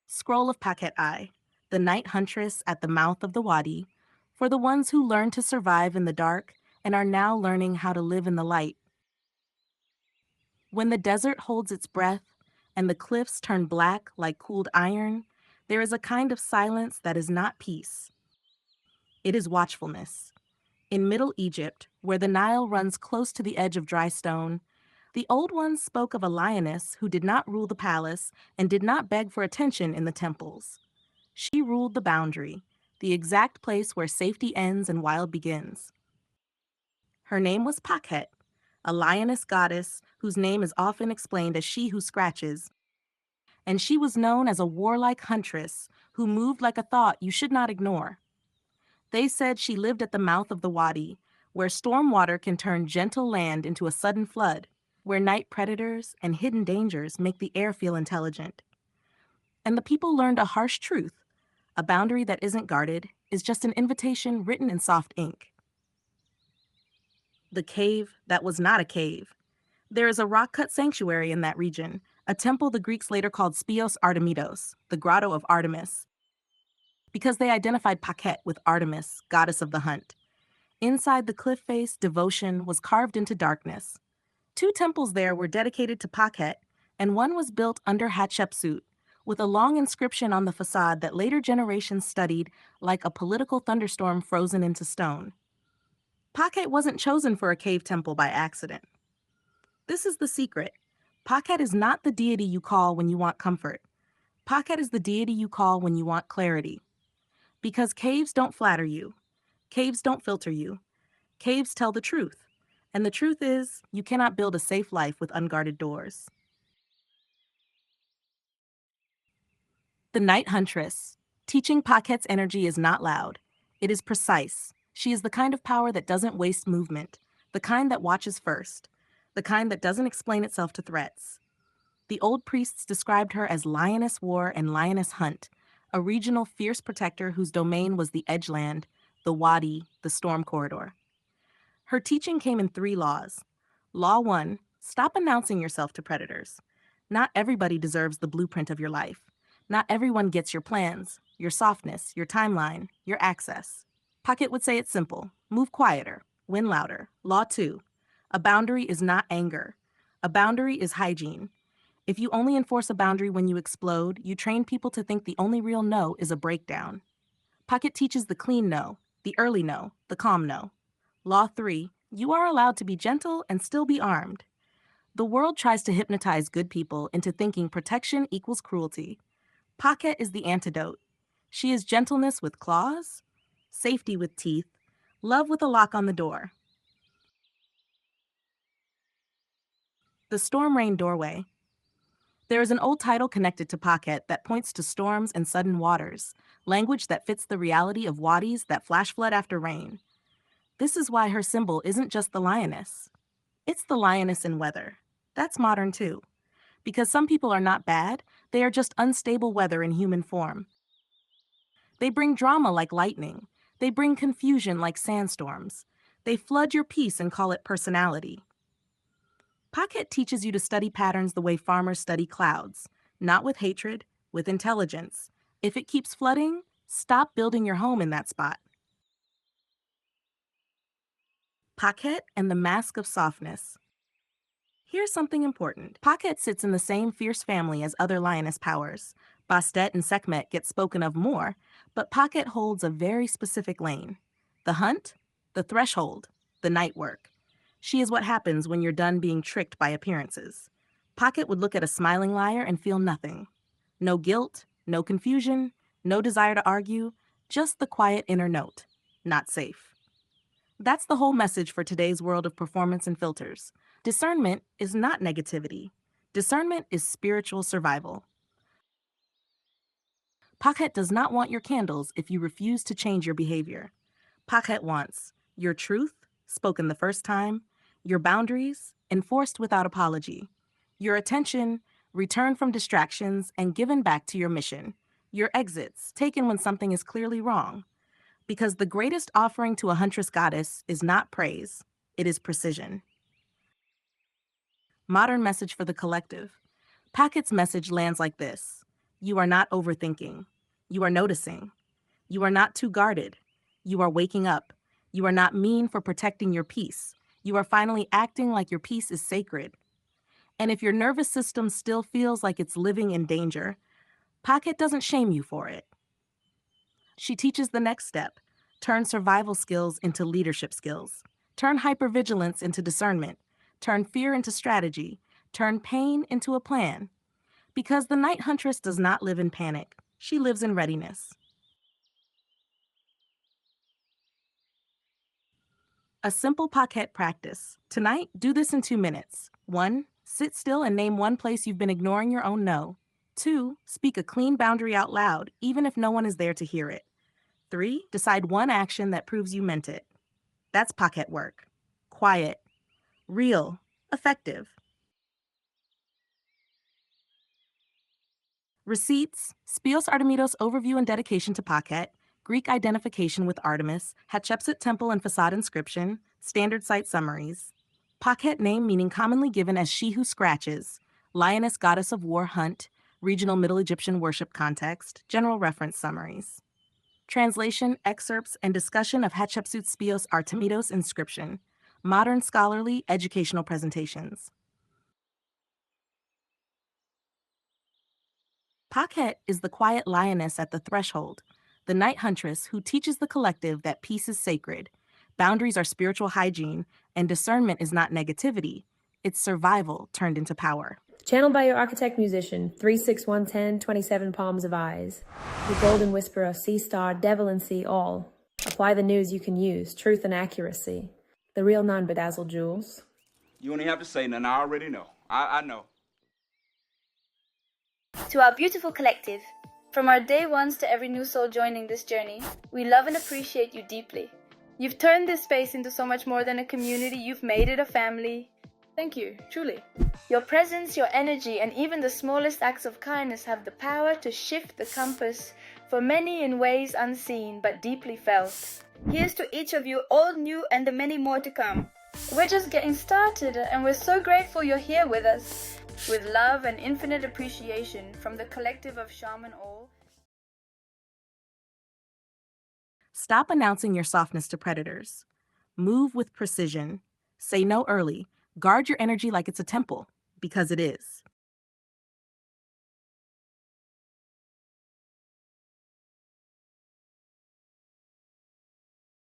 Scroll of Pakhet, the night huntress at the mouth of the wadi, for the ones who learned to survive in the dark and are now learning how to live in the light. When the desert holds its breath and the cliffs turn black like cooled iron, there is a kind of silence that is not peace. It is watchfulness. In Middle Egypt, where the Nile runs close to the edge of dry stone, the old ones spoke of a lioness who did not rule the palace and did not beg for attention in the temples. She ruled the boundary, the exact place where safety ends and wild begins. Her name was Pakhet, a lioness goddess whose name is often explained as she who scratches, and she was known as a warlike huntress who moved like a thought you should not ignore. They said she lived at the mouth of the wadi, where storm water can turn gentle land into a sudden flood, where night predators and hidden dangers make the air feel intelligent. And the people learned a harsh truth: a boundary that isn't guarded is just an invitation written in soft ink. The cave that was not a cave. There is a rock-cut sanctuary in that region, a temple the Greeks later called Spios Artemidos, the grotto of Artemis, because they identified Pakhet with Artemis, goddess of the hunt. Inside the cliff face, devotion was carved into darkness. Two temples there were dedicated to Pakhet, and one was built under Hatshepsut, with a long inscription on the facade that later generations studied like a political thunderstorm frozen into stone. Pakhet wasn't chosen for a cave temple by accident. This is the secret. Pakhet is not the deity you call when you want comfort. Pakhet is the deity you call when you want clarity. Because caves don't flatter you. Caves don't filter you. Caves tell the truth. And the truth is, you cannot build a safe life with unguarded doors. The Night Huntress. Teaching Pakhet's energy is not loud. It is precise. She is the kind of power that doesn't waste movement, the kind that watches first, the kind that doesn't explain itself to threats. The old priests described her as Lioness War and Lioness Hunt, a regional fierce protector whose domain was the edgeland, the wadi, the storm corridor. Her teaching came in 3 laws. Law 1, stop announcing yourself to predators. Not everybody deserves the blueprint of your life. Not everyone gets your plans, your softness, your timeline, your access. Pakhet would say it's simple: move quieter, win louder. Law 2, a boundary is not anger. A boundary is hygiene. If you only enforce a boundary when you explode, you train people to think the only real no is a breakdown. Pakhet teaches the clean no, the early no, the calm no. Law 3, you are allowed to be gentle and still be armed. The world tries to hypnotize good people into thinking protection equals cruelty. Pakhet is the antidote. She is gentleness with claws, safety with teeth, love with a lock on the door. The Storm Rain Doorway. There is an old title connected to Pakhet that points to storms and sudden waters, language that fits the reality of wadis that flash flood after rain. This is why her symbol isn't just the lioness. It's the lioness in weather. That's modern too. Because some people are not bad, they are just unstable weather in human form. They bring drama like lightning. They bring confusion like sandstorms. They flood your peace and call it personality. Pakhet teaches you to study patterns the way farmers study clouds, not with hatred, with intelligence. If it keeps flooding, stop building your home in that spot. Pakhet and the Mask of Softness. Here's something important. Pakhet sits in the same fierce family as other lioness powers. Bastet and Sekhmet get spoken of more, but Pakhet holds a very specific lane. The hunt, the threshold, the night work. She is what happens when you're done being tricked by appearances. Pakhet would look at a smiling liar and feel nothing. No guilt, no confusion, no desire to argue, just the quiet inner note. Not safe. That's the whole message for today's world of performance and filters. Discernment is not negativity. Discernment is spiritual survival. Pakhet does not want your candles if you refuse to change your behavior. Pakhet wants your truth, spoken the first time, your boundaries, enforced without apology, your attention, returned from distractions and given back to your mission, your exits, taken when something is clearly wrong. Because the greatest offering to a huntress goddess is not praise, it is precision. Modern message for the collective. Pakhet's message lands like this: You are not overthinking. You are noticing. You are not too guarded. You are waking up. You are not mean for protecting your peace. You are finally acting like your peace is sacred. And if your nervous system still feels like it's living in danger, Pakhet doesn't shame you for it. She teaches the next step: turn survival skills into leadership skills, turn hypervigilance into discernment, turn fear into strategy, turn pain into a plan. Because the Night Huntress does not live in panic, she lives in readiness. A simple Pakhet practice. Tonight, do this in 2 minutes. 1. Sit still and name one place you've been ignoring your own no. 2. Speak a clean boundary out loud, even if no one is there to hear it. 3. Decide one action that proves you meant it. That's Pakhet work. Quiet, real, effective. Receipts: Spios Artemidos overview and dedication to Pakhet, Greek identification with Artemis, Hatshepsut temple and facade inscription, standard site summaries. Pakhet name meaning commonly given as she who scratches, Lioness goddess of war hunt, regional Middle Egyptian worship context, general reference summaries. Translation, excerpts, and discussion of Hatshepsut Spios Artemidos inscription, modern scholarly educational presentations. Pakhet is the quiet lioness at the threshold, the night huntress who teaches the collective that peace is sacred, boundaries are spiritual hygiene, and discernment is not negativity, it's survival turned into power. Channeled by your architect musician, 36110, 27 palms of eyes. The golden whisperer, sea star, Devalan see all. Apply the news you can use, truth and accuracy. The real non-bedazzled jewels. You only have to say nothing, I already know. I know. To our beautiful collective, from our day ones to every new soul joining this journey, we love and appreciate you deeply. You've turned this space into so much more than a community, you've made it a family. Thank you, truly. Your presence, your energy, and even the smallest acts of kindness have the power to shift the compass for many in ways unseen but deeply felt. Here's to each of you, all new and the many more to come. We're just getting started, and we're so grateful you're here with us. With love and infinite appreciation from the collective of Shaman Ahll. Stop announcing your softness to predators. Move with precision. Say no early. Guard your energy like it's a temple, because it is.